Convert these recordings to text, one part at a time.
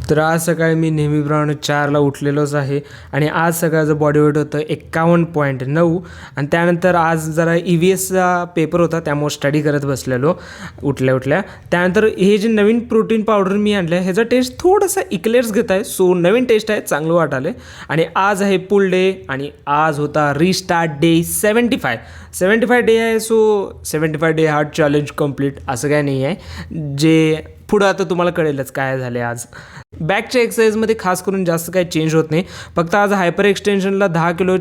तर आज सकाळी मी नेहमीप्रमाणे 4ला उठलेलोच आहे आणि आज सकाळचं बॉडी वेट होतं 51.9 आणि त्यानंतर आज जरा EVSचा पेपर होता त्यामुळे स्टडी करत बसलेलो उठल्या त्यानंतर हे जे नवीन प्रोटीन पावडर मी आणलं आहे ह्याचा टेस्ट थोडासा इक्लेअर्स घेत आहे. सो नवीन टेस्ट आहे, चांगलं वाटालं आणि आज आहे पुल डे आणि आज होता रिस्टार्ट डे 75 डे आहे. So 75 day hard challenge complete असं काय नाही आहे, जे पुढं आता तुम्हाला कळेलच काय झाले. आज बॅकच्या एक्सरसाइजमध्ये खास करून जास्त काही चेंज होत नाही, फक्त आज हायपर एक्सटेन्शनला 10 किलो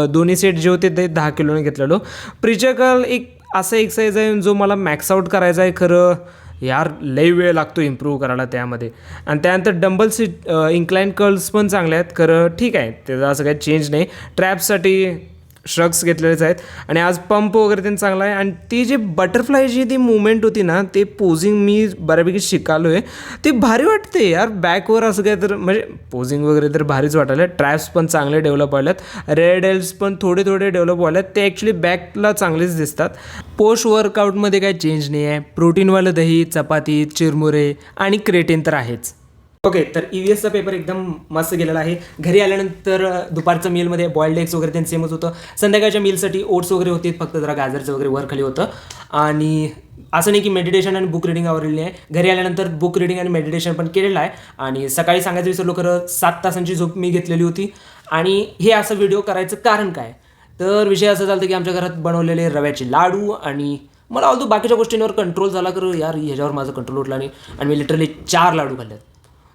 दोन्ही सेट जे होते ते 10 किलोने घेतलेलो. प्रिचकल एक असा एक्सरसाइज आहे जो मला मॅक्स आउट करायचा आहे, खरं यार लई वेळ लागतो इम्प्रूव्ह करायला त्यामध्ये. आणि त्यानंतर डंबल्स इन्क्लाइन कर्ल्स पण चांगले आहेत, खरं ठीक आहे त्याचं असं काही चेंज नाही. ट्रॅपसाठी श्रग्स घेतलेलेच आहेत आणि आज पंप वगैरे त्यांनी चांगला आहे. आणि ती जी बटरफ्लायची ती मुवमेंट होती ना, ते पोझिंग मी बऱ्यापैकी शिकालो आहे, ते भारी वाटते यार. बॅकवर असं काय तर म्हणजे पोझिंग वगैरे तर भारीच वाटायला. ट्रॅप्स पण चांगले डेव्हलप व्हायल्यात, रेड एल्स पण थोडे डेव्हलप व्हायल्यात, ते ॲक्च्युली बॅकला चांगलेच दिसतात. पोस्ट वर्कआउटमध्ये काही चेंज नाही आहे. प्रोटीनवालं दही, चपाती, चिरमुरे आणि क्रेटीन तर आहेच. ओके, तर EVSचा पेपर एकदम मस्त गेलेला आहे. घरी आल्यानंतर दुपारचं मीलमध्ये बॉइल्ड एग्स वगैरे त्यांचं सेमच होतं. संध्याकाळच्या मीलसाठी ओट्स वगैरे होते, फक्त जरा गाजरचं वगैरे वर खाली होतं. आणि असं नाही की मेडिटेशन आणि बुक रिडिंग आवडलेली आहे. घरी आल्यानंतर बुक रिडिंग आणि मेडिटेशन पण केलेलं आहे. आणि सकाळी सांगायचं विसरलो, खरं 7 तासांची झोप मी घेतलेली होती. आणि हे असं व्हिडिओ करायचं कारण काय, तर विषय असं झालं की आमच्या घरात बनवलेले रव्याचे लाडू आणि मला ऑल्दो बाकीच्या गोष्टींवर कंट्रोल झाला, खरं यार ह्याच्यावर माझा कंट्रोल उठला नाही आणि मी लिटरली 4 लाडू खाल्लेत.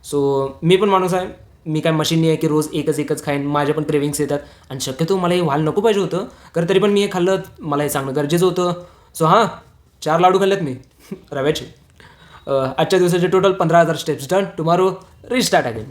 सो मी पण माणूस आहे, मी काय मशीन नाही आहे की रोज एकच खाईन. माझ्या पण क्रेविंग्स येतात आणि शक्यतो मला हे व्हायला नको पाहिजे होतं, कारण तरी पण मी हे खाल्लं, मला हे सांगणं गरजेचं होतं. सो हां, 4 लाडू खाल्लेत मी रव्याचे. आजच्या दिवसाचे total 15,000 steps done. Tomorrow restart again.